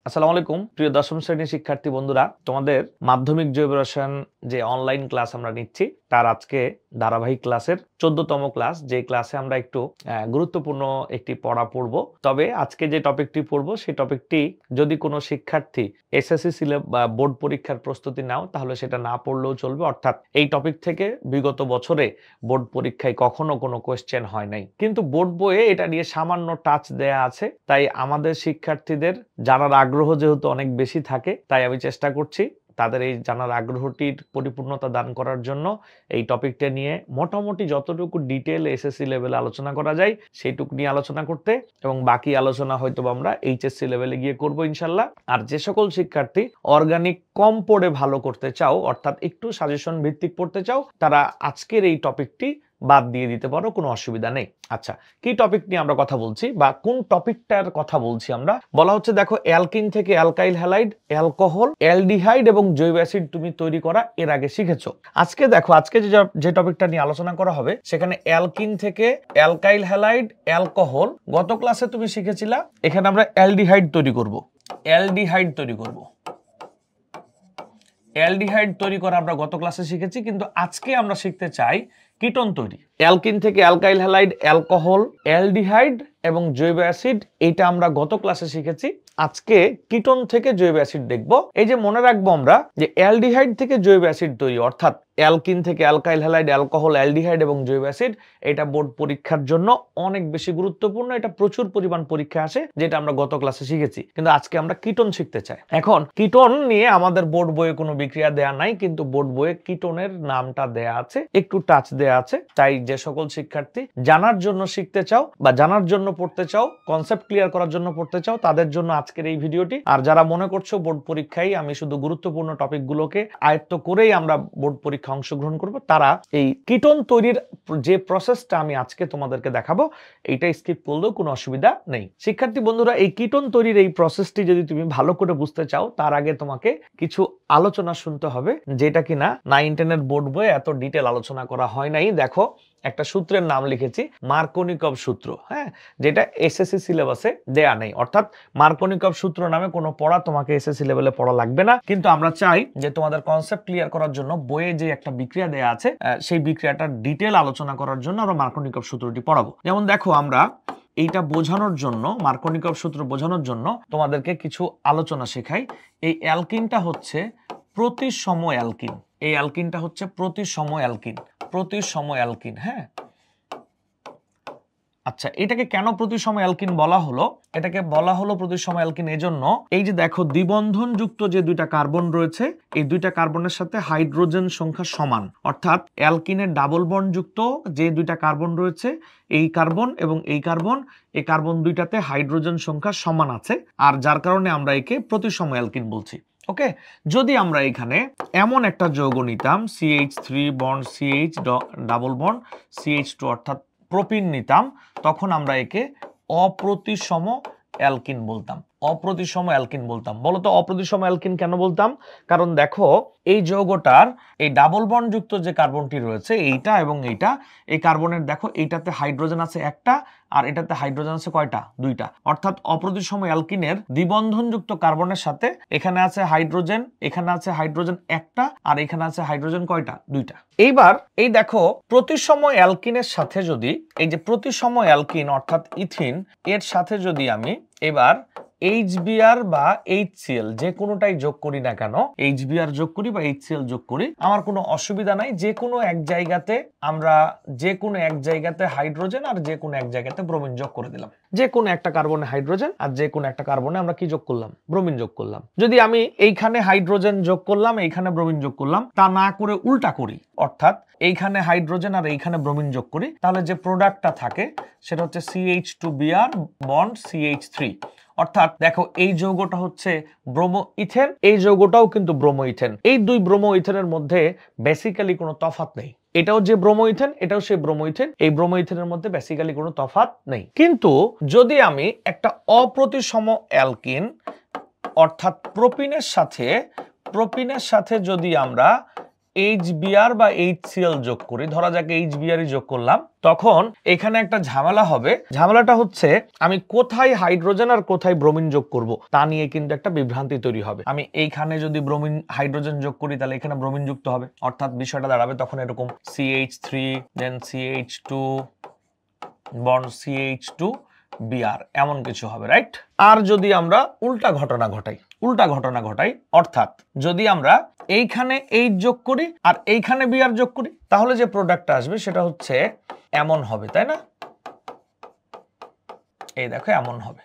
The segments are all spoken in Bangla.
আসসালামু আলাইকুম প্রিয় দশম শ্রেণীর শিক্ষার্থী বন্ধুরা, তোমাদের মাধ্যমিক জৈব রসায়ন যে অনলাইন ক্লাস আমরা নিচ্ছি তার আজকে ধারাবাহিক ক্লাসের ১৪তম ক্লাস, যে ক্লাসে আমরা একটু গুরুত্বপূর্ণ একটি পড়া পড়ব। তবে আজকে যে টপিকটি পড়ব সেই টপিকটি যদি কোনো শিক্ষার্থী এসএসসি সিলেবাস বা বোর্ড পরীক্ষার প্রস্তুতি নাও তাহলে সেটা না পড়লেও চলবে। অর্থাৎ এই টপিক থেকে বিগত বছরে বোর্ড পরীক্ষায় কখনো কোনো কোয়েশ্চেন হয় নাই, কিন্তু বোর্ড বইয়ে এটা নিয়ে সামান্য টাচ দেয়া আছে। তাই আমাদের শিক্ষার্থীদের জানার আগ্রহ যেহেতু অনেক বেশি থাকে, তাই আমি চেষ্টা করছি তাদের এই জানার আগ্রহটির পরিপূর্ণতা দান করার জন্য এই টপিকটা নিয়ে মোটামুটি যতটুকু ডিটেল এসএসসি লেভেলে আলোচনা করা যায় সেইটুকু নিয়ে আলোচনা করতে, এবং বাকি আলোচনা হয়তো আমরা এইচএসসি লেভেলে গিয়ে করব ইনশাল্লাহ। আর যে সকল শিক্ষার্থী অর্গানিক কম পড়ে ভালো করতে চাও, অর্থাৎ একটু সাজেশন ভিত্তিক পড়তে চাও, তারা আজকের এই টপিকটি বাদ দিয়ে দিতে পারো, কোনো অসুবিধা নেই। আচ্ছা, কি টপিক নিয়ে আমরা কথা বলছি বা কোন টপিকটার কথা বলছি আমরা? বলা হচ্ছে দেখো, অ্যালকিন থেকে অ্যালকাইল হ্যালাইড, অ্যালকোহল, অ্যালডিহাইড এবং জৈব অ্যাসিড তুমি তৈরি করা এর আগে শিখেছো। আজকে দেখো, আজকে যে টপিকটা নিয়ে আলোচনা করা হবে সেখানে অ্যালকিন থেকে অ্যালকাইল হ্যালাইড, অ্যালকোহল, গত ক্লাসে তুমি শিখেছিলা এখানে আমরা অ্যালডিহাইড তৈরি করব। অ্যালডিহাইড তৈরি করা আমরা গত ক্লাসে শিখেছি, কিন্তু আজকে আমরা শিখতে চাই কিটোন তৈরি। অ্যালকিন থেকে অ্যালকাইল হ্যালাইড, অ্যালকোহল, অ্যালডিহাইড এবং জৈব অ্যাসিড, এটা আমরা গত ক্লাসে শিখেছি। আজকে কিটোন থেকে জৈব অ্যাসিড দেখব। এই যে মনে রাখবো আমরা যে অ্যালডিহাইড থেকে জৈব অ্যাসিড তৈরি, অর্থাৎ অ্যালকিন থেকে অ্যালকাইল হ্যালাইড, অ্যালকোহল, অ্যালডিহাইড এবং জৈব অ্যাসিড, এটা বোর্ড পরীক্ষার জন্য অনেক বেশি গুরুত্বপূর্ণ। এটা প্রচুর পরিমাণ পরীক্ষা আসে, যেটা আমরা গত ক্লাসে শিখেছি, কিন্তু আজকে আমরা কিটোন শিখতে চাই। এখন কিটোন নিয়ে আমাদের বোর্ড বইয়ে কোনো বিক্রিয়া দেয়া নাই, কিন্তু বোর্ড বইয়ে কিটোনের নামটা দেয়া আছে, একটু টাচ দেয়া আছে। তাই যে সকল শিক্ষার্থী জানার জন্য শিখতে চাও বা জানার জন্য পড়তে চাও, কনসেপ্ট ক্লিয়ার করার জন্য পড়তে চাও, তাদের জন্য আজকের এই ভিডিওটি। আর যারা মনে করছো বোর্ড পরীক্ষায় আমি শুধু গুরুত্বপূর্ণ টপিকগুলোকে আয়ত্ত করেই আমরা বোর্ড পরীক্ষা অংশগ্রহণ করব, তারা এই কিটোন তৈরির যে প্রসেসটা আমি আজকে তোমাদেরকে দেখাবো এইটা স্কিপ করলেও কোনো অসুবিধা নেই। শিক্ষার্থী বন্ধুরা, এই কিটোন তৈরির এই প্রসেসটি যদি তুমি ভালো করে বুঝতে চাও, তার আগে তোমাকে কিছু আলোচনা শুনতে হবে, যেটা কিনা 9-10 বোর্ড বইয়ে এত ডিটেল আলোচনা করা হয় নাই। দেখো, একটা সূত্রের নাম লিখেছি মার্কোনিকভ সূত্র, হ্যাঁ, যেটা এসএসসি সিলেবাসে দেয়া নেই। অর্থাৎ মার্কোনিকভ সূত্র নামে কোনো পড়া তোমাকে এসএসসি লেভেলে পড়া লাগবে না, কিন্তু আমরা চাই যে তোমাদের কনসেপ্ট ক্লিয়ার করার জন্য বইয়ে যে একটা বিক্রিয়া দেয়া আছে সেই বিক্রিয়াটার ডিটেল আলোচনা করার জন্য আমরা মার্কোনিকভ সূত্রটি পড়াবো। যেমন দেখো, আমরা এইটা বোঝানোর জন্য, মার্কোনিকভ সূত্র বোঝানোর জন্য তোমাদেরকে কিছু আলোচনা শেখাই। এই অ্যালকিনটা হচ্ছে প্রতিসম অ্যালকিন। এই অ্যালকিনটা হচ্ছে প্রতিসম অ্যালকিন, হ্যাঁ। আচ্ছা, এটাকে কেন প্রতিসম অ্যালকিন বলা হলো? এটাকে বলা হলো প্রতিসম অ্যালকিন এজন্য, এই যে দেখো, দ্বিবন্ধন যুক্ত যে দুইটা কার্বন রয়েছে, এই দুইটা কার্বনের সাথে হাইড্রোজেন সংখ্যা সমান। অর্থাৎ অ্যালকিনের ডাবল বন্ড যুক্ত যে দুইটা কার্বন রয়েছে, এই কার্বন এবং এই কার্বন দুইটাতে হাইড্রোজেন সংখ্যা সমান আছে, আর যার কারণে আমরা একে প্রতিসম অ্যালকিন বলছি। ওকে, যদি আমরা এখানে এমন একটা যৌগ নিতাম CH3 bond CH double bond CH2 অর্থাৎ প্রোপিন নিতাম, তখন আমরা একে অপ্রতিসম অ্যালকিন বলতাম। বলতো অপ্রতিসম অ্যালকিন কেন বলতাম? কারণ দেখো, এই যৌগটার এই ডাবল বন্ড যুক্ত যে কার্বনটি রয়েছে, এইটা এবং এইটা, এই কার্বনের দেখো এইটাতে হাইড্রোজেন আছে একটা, আর এটাতে হাইড্রোজেন আছে কয়টা? দুইটা। অর্থাৎ অপ্রতিসম অ্যালকিনের দ্বিবন্ধন যুক্ত কার্বনের সাথে এখানে আছে হাইড্রোজেন, এখানে আছে হাইড্রোজেন একটা, আর এখানে আছে হাইড্রোজেন কয়টা? দুইটা। এইবার এই দেখো, প্রতিসম অ্যালকিনের সাথে যদি এই যে প্রতিসম অ্যালকিন অর্থাৎ ইথিন, এর সাথে যদি আমি এবার HBr বা HCl যে কোনোটাই যোগ করি না কেন, HBr যোগ করি বা HCl যোগ করি, আমার কোনো অসুবিধা নাই। যে কোনো এক জায়গাতে আমরা হাইড্রোজেন আর যে কোনো এক জায়গাতে ব্রোমিন যোগ করে দিলাম। যে কোনো একটা কার্বনে হাইড্রোজেন আর যে কোনো একটা কার্বনে আমরা কি যোগ করলাম? ব্রোমিন যোগ করলাম। যদি আমি এইখানে হাইড্রোজেন যোগ করলাম, এইখানে ব্রোমিন যোগ করলাম, তা না করে উল্টা করি, অর্থাৎ এইখানে হাইড্রোজেন আর এইখানে ব্রোমিন যোগ করি, তাহলে যে প্রোডাক্টটা থাকে সেটা হচ্ছে CH2Br বন্ড CH3। অর্থাৎ দেখো, এই যৌগটা হচ্ছে ব্রোমো ইথেন, এই যৌগটাও কিন্তু ব্রোমো ইথেন। এই দুই ব্রোমো ইথেনের মধ্যে বেসিক্যালি কোনো তফাৎ নেই। এটাও যে ব্রোমো ইথেন, এটাও সেই ব্রোমো ইথেন। এই ব্রোমো ইথেনের মধ্যে বেসিক্যালি কোনো তফাৎ নেই। কিন্তু যদি আমি একটা অপ্রতিসম অ্যালকিন অর্থাৎ প্রোপিনের সাথে যদি আমরা HBr বা HCl যোগ করি, ধরা যাক HBr যোগ করলাম, তখন এখানে একটা ঝামেলা হবে। ঝামেলাটা হচ্ছে আমি কোথায় হাইড্রোজেন আর কোথায় ব্রোমিন যোগ করব তা নিয়ে কিন্তু একটা বিভ্রান্তি তৈরি হবে। আমি এইখানে যদি ব্রোমিন হাইড্রোজেন যোগ করি তাহলে এখানে ব্রোমিন যুক্ত হবে, অর্থাৎ বিষয়টা দাঁড়াবে তখন এরকম CH3 দেন CH2 বন্ড CH2 Br এমন কিছু হবে, রাইট? আর যদি আমরা উল্টা ঘটনা ঘটাই, অর্থাৎ যদি আমরা এইখানে H যোগ করি আর এইখানে Br যোগ করি, তাহলে যে প্রোডাক্টটা আসবে সেটা হচ্ছে এমন হবে, তাই না? এই দেখো এমন হবে।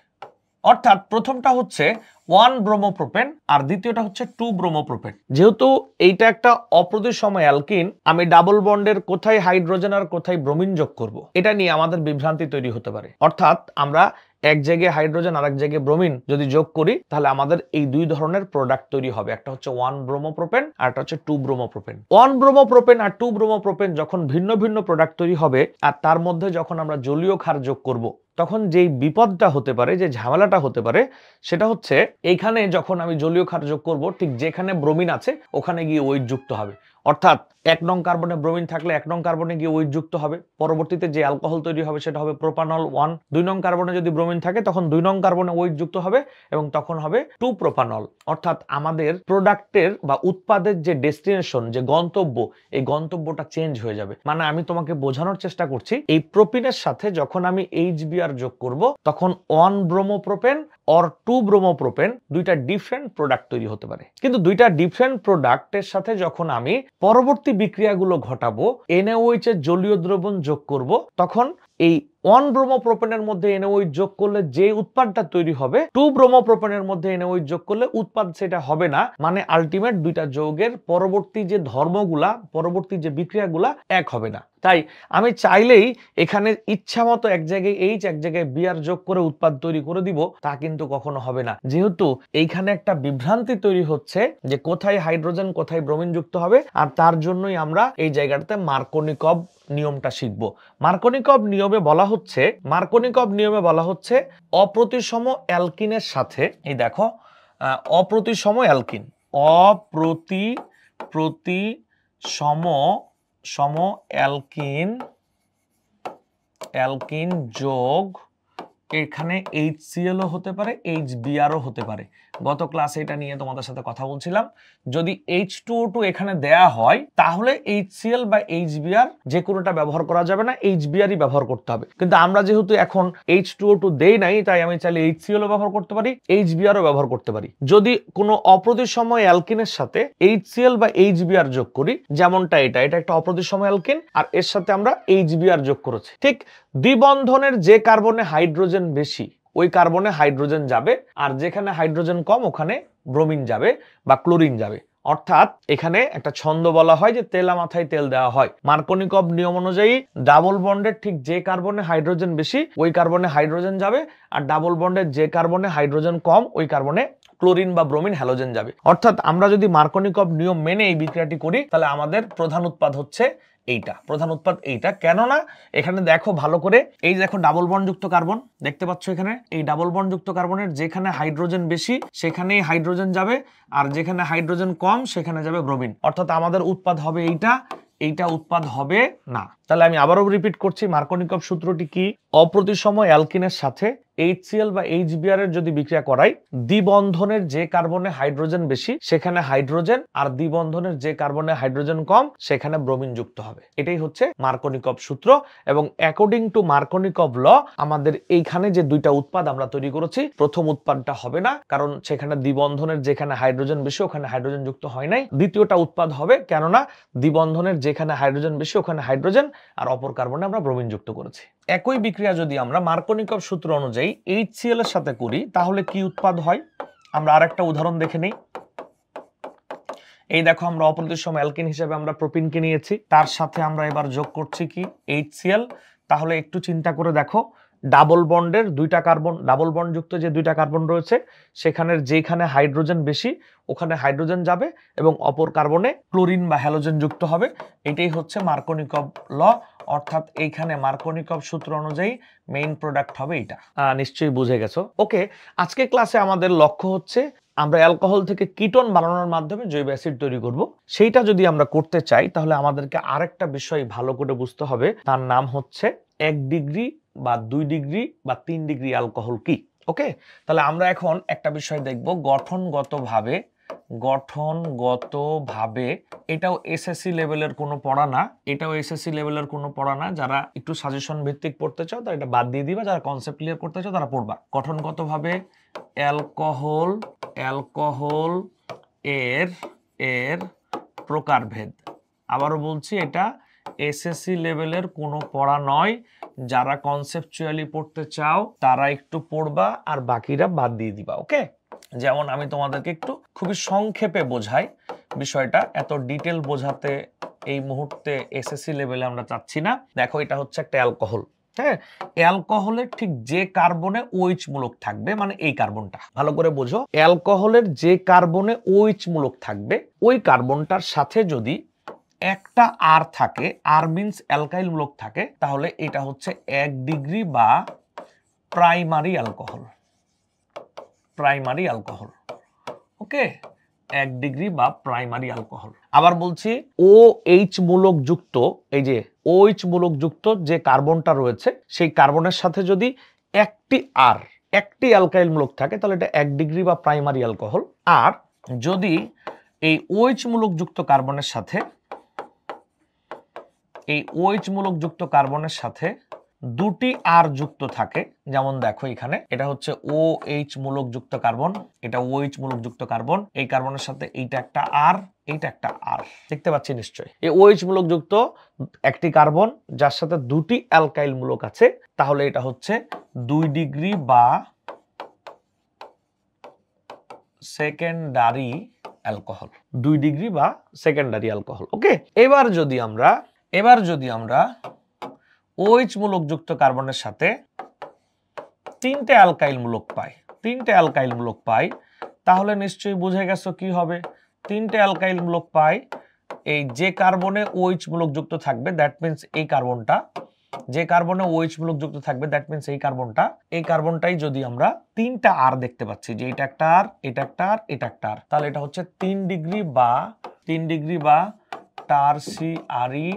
অর্থাৎ প্রথমটা হচ্ছে 1 ব্রোমোপ্রোপেন আর দ্বিতীয়টা হচ্ছে 2 ব্রোমোপ্রোপেন। যেহেতু এইটা একটা অপ্রতিসম অ্যালকিন, আমি ডাবল বন্ডের কোথায় হাইড্রোজেন আর কোথায় ব্রোমিন যোগ করব এটা নিয়ে আমাদের বিভ্রান্তি তৈরি হতে পারে। অর্থাৎ আমরা এক জায়গায় হাইড্রোজেন আর এক জায়গায় ব্রোমিন যদি যোগ করি তাহলে আমাদের এই দুই ধরনের প্রোডাক্ট তৈরি হবে, একটা হচ্ছে 1 ব্রোমোপ্রোপেন আর একটা হচ্ছে 2 ব্রোমোপ্রোপেন। 1 ব্রোমোপ্রোপেন আর 2 ব্রোমোপ্রোপেন যখন ভিন্ন ভিন্ন প্রোডাক্ট তৈরি হবে আর তার মধ্যে যখন আমরা জলীয় ক্ষার যোগ করব তখন যেই বিপদটা হতে পারে, যে ঝামেলাটা হতে পারে, সেটা হচ্ছে এইখানে যখন আমি জলীয় ক্ষার যোগ করব ঠিক যেখানে ব্রোমিন আছে ওখানে গিয়ে OH যুক্ত হবে। অর্থাৎ 1 নং কার্বনে ব্রোমিন থাকলে 1 নং কার্বনে গিয়ে OH যুক্ত হবে, পরবর্তীতে যে অ্যালকোহল তৈরি হবে সেটা হবে প্রোপানল 1। 2 নং কার্বনে যদি ব্রোমিন থাকে তখন 2 নং কার্বনে OH যুক্ত হবে এবং তখন হবে 2 প্রোপানল। অর্থাৎ আমাদের প্রোডাক্টের বা উৎপাদের যে ডেস্টিনেশন, যে গন্তব্য, এই গন্তব্যটা চেঞ্জ হয়ে যাবে। মানে আমি তোমাকে বোঝানোর চেষ্টা করছি, এই প্রোপিনের সাথে যখন আমি HBr যোগ করব তখন 1 ব্রোমোপ্রোপেন অর 2 ব্রোমোপ্রোপেন দুইটা ডিফারেন্ট প্রোডাক্ট তৈরি হতে পারে। কিন্তু দুইটা ডিফারেন্ট প্রোডাক্টের সাথে যখন আমি পরবর্তী বিক্রিয়াগুলো ঘটাবো, NaOH এর জলীয় দ্রবণ যোগ করব, তখন এই 1 ব্রোমোপ্রোপেনের মধ্যে NaOH যোগ করলে যে উৎপাদটা তৈরি হবে 2 ব্রোমোপ্রোপেনের মধ্যে NaOH যোগ করলে উৎপাদ সেটা হবে না। মানে আলটিমেট দুইটা যৌগের পরবর্তী যে ধর্মগুলা, পরবর্তী যে বিক্রিয়াগুলা এক হবে না। তাই আমি চাইলেই এখানে ইচ্ছা মতো এক জায়গায় H এক জায়গায় Br যোগ করে উৎপাদ তৈরি করে দিব, তা কিন্তু কখনো হবে না। যেহেতু এইখানে একটা বিভ্রান্তি তৈরি হচ্ছে যে কোথায় হাইড্রোজেন কোথায় ব্রোমিন যুক্ত হবে, আর তার জন্যই আমরা এই জায়গাটাতে মার্কোনিকভ নিয়মটা শিখবো। মার্কোনিকভ নিয়মে বলা হচ্ছে অপ্রতিসম অ্যালকিনের সাথে, এই দেখো অপ্রতিসম অ্যালকিন, অপ্রতিসম অ্যালকিন যোগ এখানে HCl ও হতে পারে, HBr ও হতে পারে। গত ক্লাসে এটা নিয়ে তোমাদের সাথে কথা বলছিলাম। যদি H2O2 এখানে দেয়া হয় তাহলে HCl বা HBr যে কোনোটা ব্যবহার করা যাবে না, HBrই ব্যবহার করতে হবে। কিন্তু আমরা যেহেতু এখন H2O2 দেই নাই, তাই আমি চাইলে HCl ও ব্যবহার করতে পারি, HBr ও ব্যবহার করতে পারি। যদি কোনো অপ্রতিসম অ্যালকিনের সাথে HCl বা HBr যোগ করি, যেমনটা এটা একটা অপ্রতিসম অ্যালকিন আর এর সাথে আমরা HBr যোগ করেছি, ঠিক দ্বিবন্ধনের যে কার্বনে হাইড্রোজেন বেশি ওই কার্বনে হাইড্রোজেন যাবে, আর যেখানে হাইড্রোজেন কম ওখানে ব্রোমিন যাবে বা ক্লোরিন যাবে। অর্থাৎ এখানে একটা ছন্দ বলা হয় যে তেলা মাথায় তেল দেওয়া হয়। মার্কোনিকভ নিয়ম অনুযায়ী ডাবল বন্ডের ঠিক যে কার্বনে হাইড্রোজেন বেশি ওই কার্বনে হাইড্রোজেন যাবে, আর ডাবল বন্ডের যে কার্বনে হাইড্রোজেন কম ওই কার্বনে ক্লোরিন বা ব্রোমিন হ্যালোজেন যাবে। অর্থাৎ আমরা যদি মার্কোনিকভ নিয়ম মেনে এই বিক্রিয়াটি করি তাহলে আমাদের প্রধান উৎপাদ হচ্ছে এইটা। কেননা এখানে দেখো ভালো করে, এই দেখো ডাবল বন্ড যুক্ত কার্বন দেখতে পাচ্ছ, এখানে এই ডাবল বন্ড যুক্ত কার্বনের যেখানে হাইড্রোজেন বেশি সেখানেই হাইড্রোজেন যাবে, আর যেখানে হাইড্রোজেন কম সেখানে যাবে ব্রোমিন। অর্থাৎ আমাদের উৎপাদ হবে এইটা উৎপাদ হবে না। তাহলে আমি আবারও রিপিট করছি, মার্কোনিকভ সূত্রটি কি? অপ্রতিসম অ্যালকিনের সাথে HCl বা HBr এর যদি বিক্রিয়া করাই, দ্বিবন্ধনের যে কার্বনে হাইড্রোজেন বেশি সেখানে হাইড্রোজেন, আর দ্বিবন্ধনের যে কার্বনে হাইড্রোজেন কম সেখানে ব্রোমিন যুক্ত হবে। এটাই হচ্ছে মার্কোনিকভ সূত্র। এবং অ্যাকর্ডিং টু মার্কোনিকভ ল আমাদের এইখানে যে দুইটা উৎপাদ আমরা তৈরি করেছি, প্রথম উৎপাদটা হবে না, কারণ সেখানে দ্বিবন্ধনের যেখানে হাইড্রোজেন বেশি ওখানে হাইড্রোজেন যুক্ত হয় নাই। দ্বিতীয়টা উৎপাদ হবে, কেননা দ্বিবন্ধনের যেখানে হাইড্রোজেন বেশি ওখানে হাইড্রোজেন আর অপর কার্বনে আমরা ব্রোমিন যুক্ত করেছি। একই বিক্রিয়া যদি আমরা মার্কোনিকভ সূত্র অনুযায়ী HCl এর সাথে করি তাহলে কি উৎপাদ হয় আমরা আরেকটা উদাহরণ দেখে নেই। এই দেখো আমরা অপ্রতিসম অ্যালকিন হিসেবে আমরা প্রোপিনকে নিয়েছি, তার সাথে আমরা এবার যোগ করছি কি HCl। তাহলে একটু চিন্তা করে দেখো, ডাবল বন্ডের দুইটা কার্বন, ডাবল বন্ড যুক্ত যে দুইটা কার্বন রয়েছে সেখানের যেখানে হাইড্রোজেন বেশি ওখানে হাইড্রোজেন যাবে এবং অপর কার্বনে ক্লোরিন বা হ্যালোজেন যুক্ত হবে। এটাই হচ্ছে মার্কোনিকভ ল, অর্থাৎ এইখানে মার্কোনিকভ সূত্র অনুযায়ী মেইন প্রোডাক্ট হবে এটা। নিশ্চয়ই বুঝে গেছো। ওকে, আজকে ক্লাসে আমাদের লক্ষ্য হচ্ছে আমরা অ্যালকোহল থেকে কিটোন বানানোর মাধ্যমে জৈব অ্যাসিড তৈরি করব। সেইটা যদি আমরা করতে চাই তাহলে আমাদেরকে আরেকটা বিষয় ভালো করে বুঝতে হবে, তার নাম হচ্ছে 1 ডিগ্রি বা 2 ডিগ্রি বা 3 ডিগ্রি অ্যালকোহল কি। ওকে, তাহলে আমরা এখন একটা বিষয় দেখব গঠনগতভাবে। এটাও এসএসসি লেভেলের কোনো পড়া না, এটাও এসএসসি লেভেলের কোনো পড়া না। যারা একটু সাজেশন ভিত্তিক পড়তে চাও তারা এটা বাদ দিয়ে দিবা, যারা কনসেপ্ট ক্লিয়ার করতে চাও তারা পড়বা। গঠনগতভাবে অ্যালকোহল এর প্রকারভেদ। আবারও বলছি, এটা এসএসসি লেভেলের কোনো পড়া নয়। যারা কনসেপচুয়ালি পড়তে চাও তারা একটু পড়বা আর বাকিরা বাদ দিয়ে দিবা। ওকে, যেমন আমি তোমাদেরকে একটু খুবই সংক্ষেপে বোঝাই বিষয়টা, এত ডিটেল বোঝাতে এই মুহূর্তে এসএসসি লেভেলে আমরা চাচ্ছি না। দেখো, এটা হচ্ছে একটা অ্যালকোহল। হ্যাঁ, অ্যালকোহলের ঠিক যে কার্বনে OH মূলক থাকবে, মানে এই কার্বনটা ভালো করে বোঝো, অ্যালকোহলের যে কার্বনে OH মূলক থাকবে ওই কার্বনটার সাথে যদি একটা আর থাকে, আর মিন্স অ্যালকাইল মূলক থাকে, তাহলে এটা হচ্ছে 1 ডিগ্রি বা প্রাইমারি অ্যালকোহল। ওকে, 1 ডিগ্রি বা প্রাইমারি অ্যালকোহল। আবার বলছি, OH মূলক যুক্ত, এই যে OH মূলক যুক্ত যে কার্বনটা রয়েছে সেই কার্বনের সাথে যদি একটি অ্যালকাইল মূলক থাকে তাহলে এটা 1 ডিগ্রি বা প্রাইমারি অ্যালকোহল। আর যদি এই OH মূলক যুক্ত কার্বনের সাথে দুটি আর যুক্ত থাকে, যেমন দেখো এখানে এটা হচ্ছে OH মূলক যুক্ত কার্বন, এটা OH মূলক যুক্ত কার্বন, এই কার্বনের সাথে এইটা একটা আর, এইটা একটা আর, দেখতে পাচ্ছি নিশ্চয়ই। এই OH মূলক যুক্ত একটি কার্বন যার সাথে দুটি অ্যালকাইল মূলক আছে, তাহলে এটা হচ্ছে 2 ডিগ্রি বা সেকেন্ডারি অ্যালকোহল। 2 ডিগ্রি বা সেকেন্ডারি অ্যালকোহল। ওকে, এবার যদি আমরা OH মূলক যুক্ত কার্বনের সাথে তিনটে অ্যালকাইল মূলক পাই, তাহলে নিশ্চয়ই বুঝে গেছো কি হবে। তিনটে অ্যালকাইল মূলক পাই, এই যে কার্বনে OH মূলক যুক্ত থাকবে দ্যাট মিন্স এই কার্বনটা, যে কার্বনে OH মূলক যুক্ত থাকবে দ্যাট মিন্স এই কার্বনটাই যদি আমরা তিনটা আর দেখতে পাচ্ছি, যে এটা একটা আর, এটা একটা আর, এটা একটা আর, তাহলে এটা হচ্ছে 3 ডিগ্রি বা টারসিয়ারি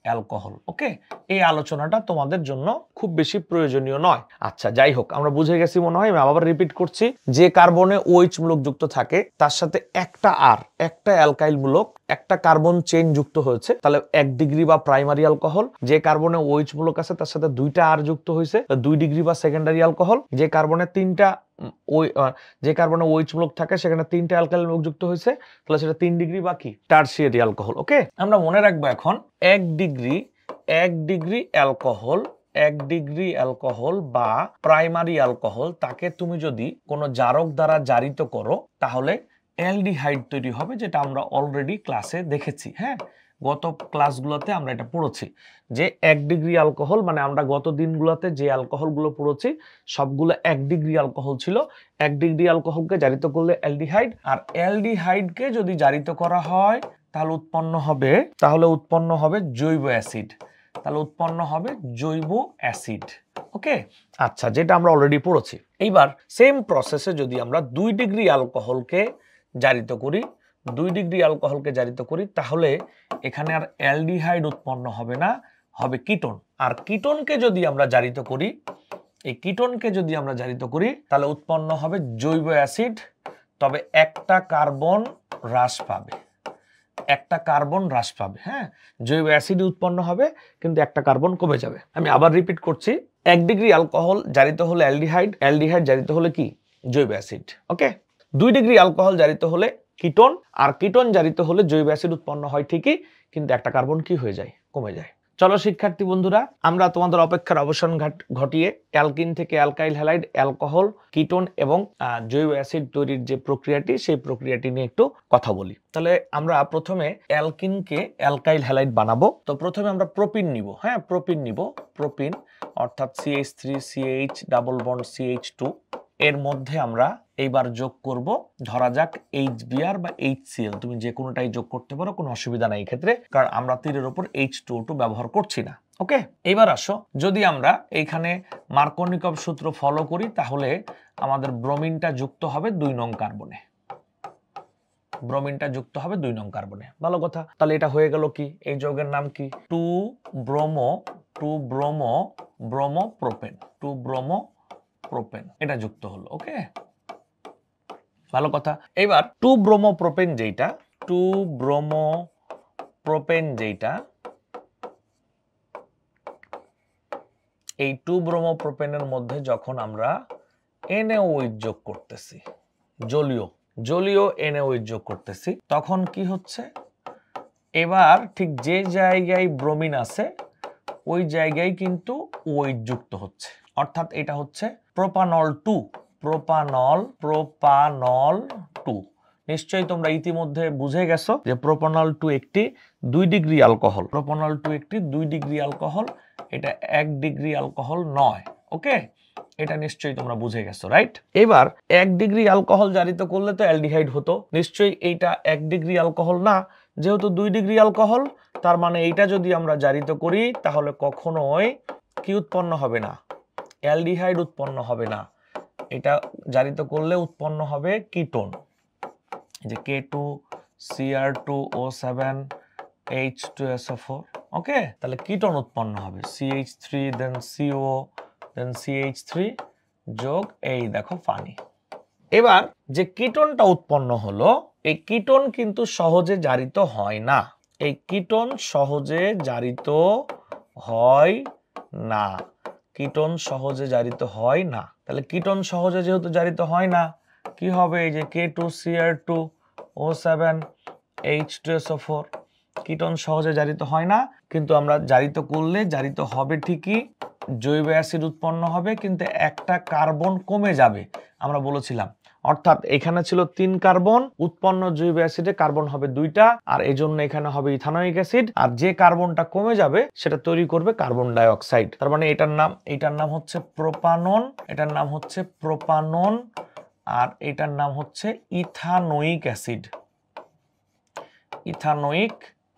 অ্যালকোহল। ওকে, এই আলোচনাটা তোমাদের জন্য খুব বেশি প্রয়োজনীয় নয়। আচ্ছা, যাই হোক, আমরা বুঝে গেছি মনে হয়। আমি আবার রিপিট করছি, যে কার্বনে OH মূলক যুক্ত থাকে তার সাথে একটা অ্যালকাইল মূলক, একটা কার্বন চেইন যুক্ত হয়েছে, তাহলে 1 ডিগ্রি বা প্রাইমারি অ্যালকোহল। যে কার্বনে OH মূলক আছে তার সাথে দুইটা আর যুক্ত হয়েছে, 2 ডিগ্রি বা সেকেন্ডারি অ্যালকোহল। যে কার্বনে OH মূলক থাকে সেখানে তিনটা অ্যালকাইল মূলক যুক্ত হয়েছে, তাহলে সেটা 3 ডিগ্রি বা কি টারসিয়ারি অ্যালকোহল। ওকে, আমরা মনে রাখবো এখন 1 ডিগ্রি অ্যালকোহল বা প্রাইমারি অ্যালকোহল, তাকে তুমি যদি কোনো জারক দ্বারা জারিত করো তাহলে অ্যালডিহাইড তৈরি হবে, যেটা আমরা অলরেডি ক্লাসে দেখেছি। হ্যাঁ, গত ক্লাসগুলোতে আমরা এটা পড়েছি যে 1 ডিগ্রি অ্যালকোহল, মানে আমরা গত দিনগুলোতে যে অ্যালকোহলগুলো পড়েছি সবগুলো 1 ডিগ্রি অ্যালকোহল ছিল। 1 ডিগ্রি অ্যালকোহলকে জারিত করলে অ্যালডিহাইড, আর অ্যালডিহাইডকে যদি জারিত করা হয় তাহলে উৎপন্ন হবে জৈব অ্যাসিড। ওকে, আচ্ছা, যেটা আমরা অলরেডি পড়েছি। এইবার সেম প্রসেসে যদি আমরা 2 ডিগ্রি অ্যালকোহলকে জারিত করি তাহলে এখানে আর অ্যালডিহাইড উৎপন্ন হবে না, হবে কিটোন। আর কিটোনকে যদি আমরা জারিত করি তাহলে উৎপন্ন হবে জৈব অ্যাসিড, তবে একটা কার্বন হ্রাস পাবে। হ্যাঁ, জৈব অ্যাসিড উৎপন্ন হবে কিন্তু একটা কার্বন কমে যাবে। আমি আবার রিপিট করছি, 1 ডিগ্রি অ্যালকোহল জারিত হলে অ্যালডিহাইড জারিত হলে কি জৈব অ্যাসিড। ওকে, 2 ডিগ্রি অ্যালকোহল জারিত হলে কিটোন, আর কিটোন জারিত হলে জৈব অ্যাসিড উৎপন্ন হয় ঠিকই, কিন্তু একটা কার্বন কি হয়ে যায়, কমে যায়। চলো শিক্ষার্থী বন্ধুরা, আমরা তোমাদের অপেক্ষার অবসান ঘটিয়ে অ্যালকিন থেকে অ্যালকাইল হ্যালাইড, অ্যালকোহল, কিটোন এবং জৈব অ্যাসিড তৈরির যে প্রক্রিয়াটি, সেই প্রক্রিয়াটি নিয়ে একটু কথা বলি। তাহলে আমরা প্রথমে অ্যালকিনকে অ্যালকাইল হ্যালাইড বানাবো। তো প্রথমে আমরা প্রোপিন নিব। হ্যাঁ, প্রোপিন নিব। প্রোপিন অর্থাৎ CH3CH ডাবল বন্ড CH2, এর মধ্যে আমরা এইবার যোগ করব, ধরা যাক HBr বা HCl, তুমি যে কোনোটাই যোগ করতে পারো, কোনো অসুবিধা নাই এই ক্ষেত্রে, কারণ আমরা তীরের উপর H2O2 ব্যবহার করছি না। ওকে, এবার আসো, যদি আমরা এইখানে মার্কনিকভ সূত্র ফলো করি তাহলে আমাদের ব্রোমিনটা যুক্ত হবে 2 নং কার্বনে। ব্রোমিনটা যুক্ত হবে 2 নং কার্বনে। ভালো কথা। তাহলে এটা হয়ে গেল কি? এই যৌগের নাম কি? 2 ব্রোমো প্রোপেন, এটা যুক্ত হলো। ওকে, ভালো কথা। এবার 2 ব্রোমো প্রোপেন যেটা, এই 2 ব্রোমো প্রোপেনের মধ্যে যখন আমরা NaOH যোগ করতেছি, জলীয় NaOH যোগ করতেছি, তখন কি হচ্ছে? এবার ঠিক যে জায়গায় ব্রোমিন আছে ওই জায়গায় কিন্তু OH যুক্ত হচ্ছে, অর্থাৎ এটা হচ্ছে প্রোপানল 2। নিশ্চয়ই তোমরা ইতিমধ্যে বুঝে গেছো যে প্রোপানল 2 একটি 2 ডিগ্রি অ্যালকোহল। এটা 1 ডিগ্রি অ্যালকোহল নয়। ওকে, এটা নিশ্চয়ই তোমরা বুঝে গেছো, রাইট? এবার 1 ডিগ্রি অ্যালকোহল জারিত করলে তো অ্যালডিহাইড হতো। নিশ্চয়ই এইটা 1 ডিগ্রি অ্যালকোহল না, যেহেতু 2 ডিগ্রি অ্যালকোহল, তার মানে এইটা যদি আমরা জারিত করি তাহলে কখনোই কি উৎপন্ন হবে না? অ্যালডিহাইড উৎপন্ন হবে না। এটা জারিত করলে উৎপন্ন হবে কিটোন, যে K2Cr2O7H2SO4। ওকে, তাহলে কিটোন উৎপন্ন হবে, CH3 দেন CO দেন CH3 যোগ এই দেখো পানি। এবার যে কিটোনটা উৎপন্ন হলো, এই কিটোন কিন্তু সহজে জারিত হয় না। তাহলে কিটোন সহজে যেহেতু জারিত হয় না, কি হবে? এই যে K2Cr2O7H2SO4, কিটোন সহজে জারিত হয় না, কিন্তু আমরা জারিত করলে জারিত হবে ঠিকই, জৈব অ্যাসিড উৎপন্ন হবে, কিন্তু একটা কার্বন কমে যাবে, আমরা বলেছিলাম। অর্থাৎ এখানে ছিল 3 কার্বন, উৎপন্ন জৈব অ্যাসিডে কার্বন হবে 2টা, আর এই জন্য এখানে হবে ইথানোয়িক অ্যাসিড, আর যে কার্বনটা কমে যাবে সেটা তৈরি করবে কার্বন ডাই অক্সাইড। তার মানে এটার নাম হচ্ছে প্রোপানন, আর এটার নাম হচ্ছে ইথানোয়িক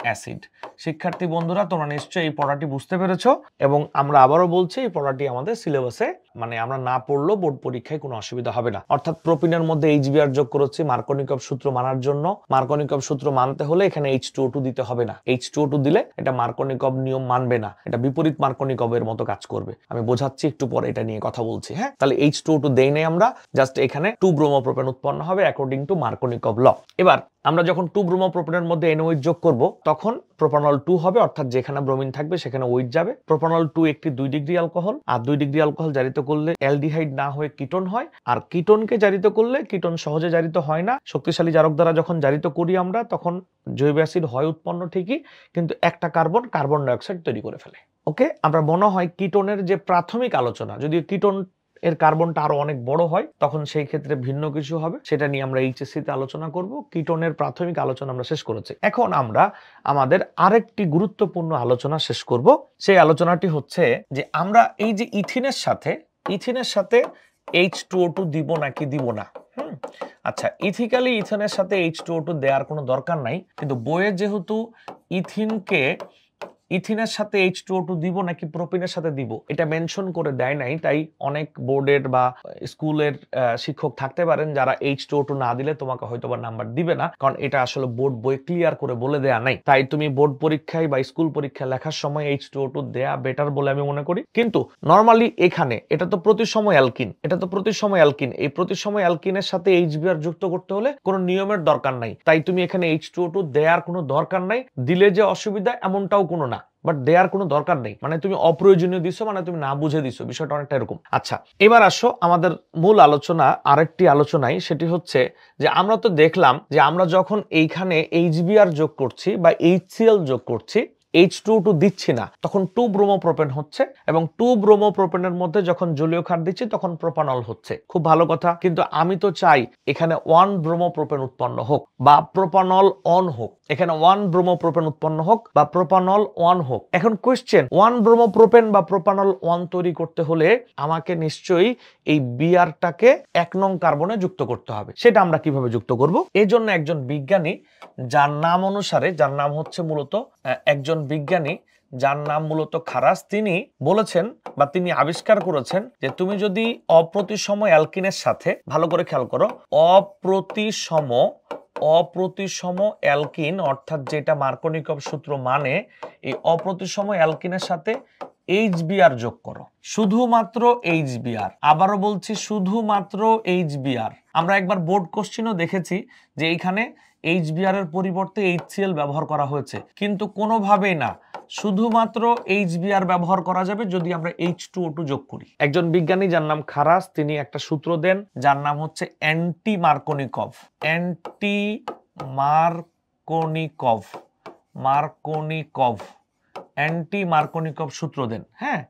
অ্যাসিড। শিক্ষার্থী বন্ধুরা, তোমরা নিশ্চয়ই এই পড়াটি বুঝতে পেরেছো, এবং আমরা আবারও বলছি এই পড়াটি আমাদের সিলেবাসে, মানে আমরা না পড়লেও বোর্ড পরীক্ষায় কোনো অসুবিধা হবে না। অর্থাৎ প্রোপিনের মধ্যে HBr যোগ করেছি মার্কনিকভ সূত্র মানার জন্য। মার্কনিকভ সূত্র মানতে হলে এখানে H2O2 দিতে হবে না। H2O2 দিলে এটা মার্কনিকভ নিয়ম মানবে না, এটা বিপরীত মার্কনিকভের মতো কাজ করবে। আমি বোঝাচ্ছি একটু পরে, এটা নিয়ে কথা বলছি। হ্যাঁ, তাহলে H2O2 দেই নাই আমরা, জাস্ট এখানে 2 ব্রোমো প্রোপেন উৎপন্ন হবে অ্যাকর্ডিং টু মার্কনিকভ ল। এবার আমরা যখন 2 ব্রোমো প্রোপেনের মধ্যে NaOH যোগ করব, তখন প্রোপানল 2 হবে, অর্থাৎ যেখানে ব্রোমিন থাকবে সেখানে OH যাবে। প্রোপানল 2 একটি 2 ডিগ্রি অ্যালকোহল, আর 2 ডিগ্রি অ্যালকোহল জারিত করলে অ্যালডিহাইড না হয়ে কিটোন হয়, আর কিটোনকে জারিত করলে, কিটোন সহজে জারিত হয় না, শক্তিশালী জারক দ্বারা যখন জারিত করি আমরা, তখন জৈব অ্যাসিড হয় উৎপন্ন ঠিকই, কিন্তু একটা কার্বন ডাই অক্সাইড তৈরি করে ফেলে। ওকে, আমরা মনে হয় কিটোনের যে প্রাথমিক আলোচনা, যদিও কিটোন এর কার্বনটা আরো অনেক বড় হয়, তখন সেই ক্ষেত্রে ভিন্ন কিছু হবে, সেটা নিয়ে আমরা HSC তে আলোচনা করব। কিটোনের প্রাথমিক আলোচনা আমরা শেষ করেছি। এখন আমরা আমাদের আরেকটি গুরুত্বপূর্ণ আলোচনা শেষ করব। সেই আলোচনাটি হচ্ছে যে আমরা এই যে ইথিনের সাথে H2O2 দিব নাকি দিব না। আচ্ছা, ইথিক্যালি ইথেনের সাথে H2O2 দেওয়ার কোনো দরকার নাই, কিন্তু বইয়ে যেহেতু ইথিনের সাথে H2O2 দিব নাকি প্রোপিনের সাথে দিব এটা মেনশন করে দেয় নাই, তাই অনেক বোর্ডের বা স্কুলের শিক্ষক থাকতে পারেন যারা H2O2 না দিলে তোমাকে হয়তো বা নাম্বার দিবে না, কারণ এটা আসলে বোর্ড বই ক্লিয়ার করে বলে দেয়া নাই। তাই তুমি বোর্ড পরীক্ষায় বা স্কুল পরীক্ষায় লেখার সময় H2O2 দেয়া বেটার বলে আমি মনে করি। কিন্তু নরমালি এখানে এটা তো প্রতিসময় অ্যালকিন, এই প্রতিসময় অ্যালকিনের সাথে HBr যুক্ত করতে হলে কোনো নিয়মের দরকার নাই, তাই তুমি এখানে H2O2 দেওয়ার কোনো দরকার নাই। দিলে যে অসুবিধা এমনটাও কোনো না, বাট দেওয়ার কোনো দরকার নেই, মানে তুমি অপ্রয়োজনীয় দিছো, মানে তুমি না বুঝে দিছো, বিষয়টা অনেকটা এরকম। আচ্ছা, এবার আসো আমাদের মূল আলোচনা, আরেকটি আলোচনায়, সেটি হচ্ছে যে আমরা তো দেখলাম যে আমরা যখন এইখানে HBr যোগ করছি বা HCl যোগ করছি, H2O2 দিচ্ছি না তখন 2 ব্রোমোপ্রোপেন হচ্ছে, এবং 2 ব্রোমোপ্রোপেনের মধ্যে যখন জলীয় ক্ষার দিচ্ছি তখন প্রোপানল হচ্ছে। খুব ভালো কথা, কিন্তু আমি তো চাই এখানে 1 ব্রোমোপ্রোপেন উৎপন্ন হোক বা প্রোপানল অন হোক, এখানে 1 ব্রোমোপ্রোপেন উৎপন্ন হোক বা প্রোপানল 1 হোক। এখন কোয়েশ্চেন, 1 ব্রোমোপ্রোপেন বা প্রোপানল 1 তৈরি করতে হলে আমাকে নিশ্চয়ই এই বিআরটাকে 1 নং কার্বনে যুক্ত করতে হবে। সেটা আমরা কিভাবে যুক্ত করব? এই জন্য একজন বিজ্ঞানী যার নাম অনুসারে, যার নাম হচ্ছে মূলত একজন বিজ্ঞানী যার নাম মূলত খারাস, তিনি বলেছেন বা তিনি আবিষ্কার করেছেন যে তুমি যদি অপ্রতিসম অ্যালকিনের সাথে, ভালো করে খেয়াল করো, অপ্রতিসম অ্যালকিন অর্থাৎ যেটা মার্কোনিকভ সূত্র মানে, এই অপ্রতিসম অ্যালকিনের সাথে HBr যোগ করো, শুধুমাত্র HBr, আবারও বলছি শুধুমাত্র HBr। আমরা একবার বোর্ড কোশ্চেনও দেখেছি যে এইখানে HBr এর পরিবর্তে HCl ব্যবহার করা হয়েছে, কিন্তু কোনোভাবেই না, শুধুমাত্র HBr ব্যবহার করা যাবে যদি আমরা H2O2 যোগ করি। একজন বিজ্ঞানী যার নাম খারাস, তিনি একটা সূত্র দেন যার নাম হচ্ছে অ্যান্টি মার্কোনিকভ সূত্র দেন। হ্যাঁ,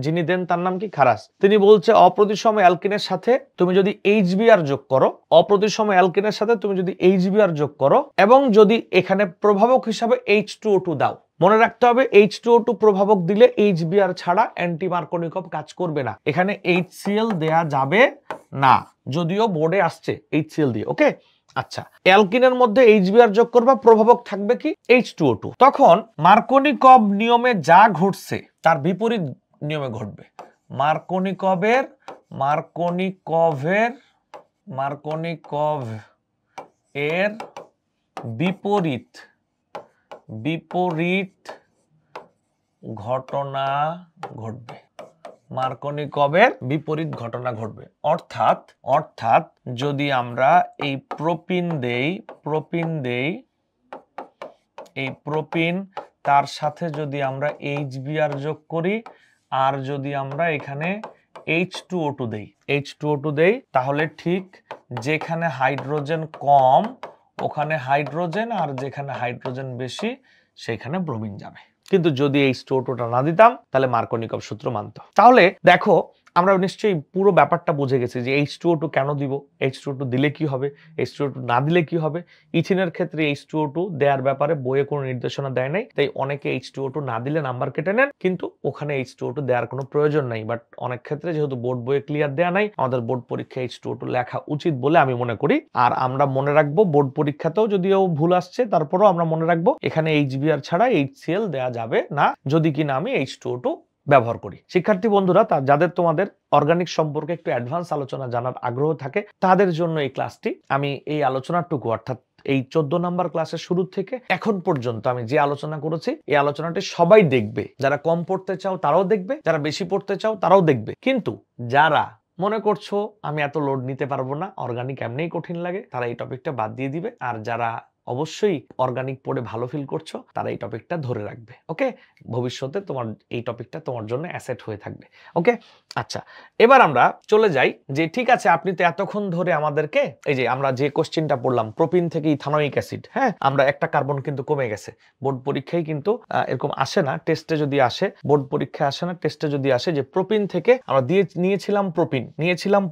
যিনি দেন তার নাম কি? খারাস। তিনি বলছে অপ্রতিসম অ্যালকিনের সাথে তুমি যদি HBr যোগ করো, অপ্রতিসম অ্যালকিনের সাথে তুমি যদি HBr যোগ করো এবং যদি এখানে প্রভাবক হিসাবে H2O2 দাও, মনে রাখতে হবে H2O2 প্রভাবক দিলে HBr ছাড়া অ্যান্টি মার্কোনিকভ কাজ করবে না, এখানে HCl দেয়া যাবে না, যদিও বোর্ডে আসছে HCl দিয়ে। ওকে, আচ্ছা, অ্যালকিনের মধ্যে HBr যোগ করবা, প্রভাবক থাকবে কি? H2O2। তখন মার্কোনিকভ নিয়মে যা ঘটছে তার বিপরীত নিয়মে ঘটবে। মার্কোনিকভ এর বিপরীত ঘটনা ঘটবে। মার্কোনিকভের বিপরীত ঘটনা ঘটবে, অর্থাৎ যদি আমরা এই প্রোপিন দেই, এই প্রোপিন তার সাথে যদি আমরা HBr যোগ করি আর যদি আমরা এখানে H2O2 দেই, তাহলে ঠিক যেখানে হাইড্রোজেন কম ওখানে হাইড্রোজেন, আর যেখানে হাইড্রোজেন বেশি সেখানে ব্রোমিন যাবে। কিন্তু যদি H2O2টা না দিতাম তাহলে মার্কোনিকভ সূত্র মানত। তাহলে দেখো, আমরা নিশ্চয়ই পুরো ব্যাপারটা বুঝে গেছি যে H2O2 কেন দিব, H2O2 দিলে কি হবে, H2O2 না দিলে কি হবে। ইথিনের ক্ষেত্রে H2O2 দেওয়ার ব্যাপারে বইয়ে কোনো নির্দেশনা দেয় নাই, তাই অনেকে H2O2 না দিলে নাম্বার কেটে নেন, কিন্তু ওখানে H2O2 দেওয়ার কোনো প্রয়োজন নাই। বাট অনেক ক্ষেত্রে যেহেতু বোর্ড বইয়ে ক্লিয়ার দেওয়া নাই, আমাদের বোর্ড পরীক্ষায় H2O2 লেখা উচিত বলে আমি মনে করি। আর আমরা মনে রাখবো, বোর্ড পরীক্ষাতেও যদিও ভুল আসছে তারপরেও আমরা মনে রাখবো এখানে HBr ছাড়া HCl দেওয়া যাবে না, যদি কিনা আমি H2O2 ব্যবহার করি। শিক্ষার্থী বন্ধুরা, যাদের তোমাদের অর্গানিক সম্পর্কে একটু অ্যাডভান্স আলোচনা জানার আগ্রহ থাকে তাদের জন্য এই ক্লাসটি, আমি এই আলোচনাটুকু অর্থাৎ এই 14 নাম্বার ক্লাসের শুরু থেকে এখন পর্যন্ত আমি যে আলোচনা করেছি এই আলোচনাটি সবাই দেখবে। যারা কম পড়তে চাও তারাও দেখবে, যারা বেশি পড়তে চাও তারাও দেখবে। কিন্তু যারা মনে করছো আমি এত লোড নিতে পারবো না, অর্গানিক এমনিই কঠিন লাগে, তারা এই টপিকটা বাদ দিয়ে দিবে। আর যারা অবশ্যই অর্গানিক পড়ে ভালো ফিল করছো তারা এই টপিকটা ধরে রাখবে। ওকে, ভবিষ্যতে তোমার এই টপিকটা তোমার জন্য অ্যাসেট হয়ে থাকবে। ওকে, আচ্ছা, এবার আমরা চলে যাই যে ঠিক আছে, আপনি তো এতক্ষণ ধরে আমাদেরকে এই যে আমরা যে কোশ্চেনটা পড়লাম, প্রোপিন থেকে ইথানোয়িক অ্যাসিড, হ্যাঁ, আমরা একটা কার্বন কিন্তু কমে গেছে। বোর্ড পরীক্ষায় কিন্তু এরকম আসে না, টেস্টে যদি আসে, বোর্ড পরীক্ষায় আসে না, টেস্টে যদি আসে যে প্রোপিন থেকে আমরা নিয়েছিলাম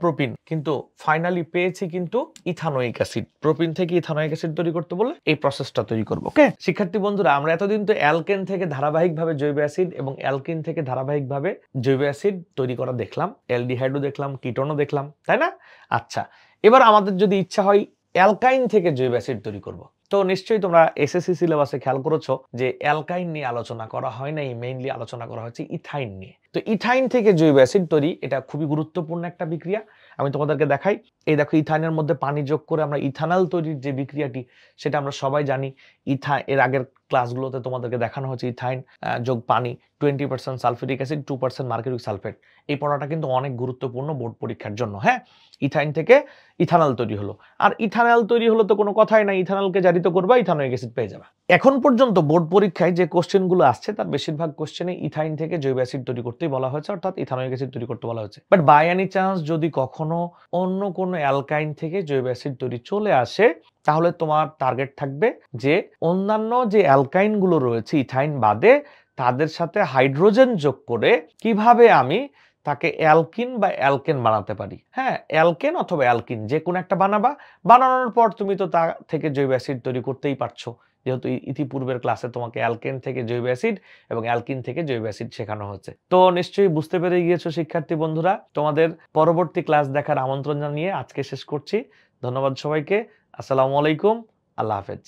প্রোপিন, কিন্তু ফাইনালি পেয়েছি কিন্তু ইথানোয়িক অ্যাসিড। প্রোপিন থেকে ইথানোয়িক অ্যাসিড তৈরি করতে বলে এই প্রসেসটা তৈরি করব। ওকে, শিক্ষার্থী বন্ধুরা, আমরা এতদিন তো অ্যালকেন থেকে ধারাবাহিকভাবে জৈব অ্যাসিড এবং অ্যালকিন থেকে ধারাবাহিকভাবে জৈব অ্যাসিড তৈরি করা দেখলাম, অ্যালডিহাইডও দেখলাম, কিটোনও দেখলাম, তাই না? আচ্ছা, এবার আমাদের যদি ইচ্ছা হয় অ্যালকাইন থেকে জৈব অ্যাসিড তৈরি করব, তো নিশ্চয়ই তোমরা এসএসসি সিলেবাসে খেয়াল করেছো যে অ্যালকাইন নিয়ে আলোচনা করা হয় নাই, মেইনলি আলোচনা করা হচ্ছে ইথাইন নিয়ে। তো ইথাইন থেকে জৈব অ্যাসিড তৈরি, এটা খুবই গুরুত্বপূর্ণ একটা বিক্রিয়া। আমি তোমাদেরকে দেখাই, এই দেখো, ইথাইনের মধ্যে পানি যোগ করে আমরা ইথানল তৈরির যে বিক্রিয়াটি সেটা আমরা সবাই জানি। এর আগের ক্লাসগুলোতে তোমাদেরকে দেখানো হচ্ছে ইথাইন যোগ পানি, 20% সালফিউরিক অ্যাসিড, 2% মার্কিউরিক সালফেট। এই পড়াটা কিন্তু অনেক গুরুত্বপূর্ণ বোর্ড পরীক্ষার জন্য। হ্যাঁ, ইথাইন থেকে ইথানল তৈরি হলো, আর ইথানল তৈরি হলো তো কোনো কথাই নাই, ইথানলকে জারিত করবা, ইথানোয়িক অ্যাসিড পেয়ে যাবে। এখন পর্যন্ত বোর্ড পরীক্ষায় যে কোশ্চেনগুলো আসছে তার বেশিরভাগ কোশ্চেনে ইথাইন থেকে জৈব অ্যাসিড তৈরি করতেই বলা হয়েছে, অর্থাৎ ইথানোয়িক অ্যাসিড তৈরি করতে বলা হয়েছে। বাট বাই এনি চান্স যদি কখনো অন্য কোনো অ্যালকাইন থেকে জৈব অ্যাসিড তৈরি চলে আসে, তাহলে তোমার টার্গেট থাকবে যে অন্যান্য যে অ্যালকাইন গুলো রয়েছে ইথাইন বাদে তাদের সাথে হাইড্রোজেন যোগ করে কিভাবে আমি তাকে অ্যালকিন বা অ্যালকেন বানাতে পারি। হ্যাঁ, অ্যালকেন অথবা অ্যালকিন যে কোনো একটা বানাবা, বানানোর পর তুমি তো তা থেকে জৈব অ্যাসিড তৈরি করতেই পারছো, যেহেতু ইতিপূর্বের ক্লাসে তোমাকে অ্যালকেন থেকে জৈব অ্যাসিড এবং অ্যালকিন থেকে জৈব অ্যাসিড শেখানো হচ্ছে। তো নিশ্চয়ই বুঝতে পেরে গিয়েছো শিক্ষার্থী বন্ধুরা। তোমাদের পরবর্তী ক্লাস দেখার আমন্ত্রণ জানিয়ে আজকে শেষ করছি। ধন্যবাদ সবাইকে। আসসালামু আলাইকুম, আল্লাহ হাফেজ।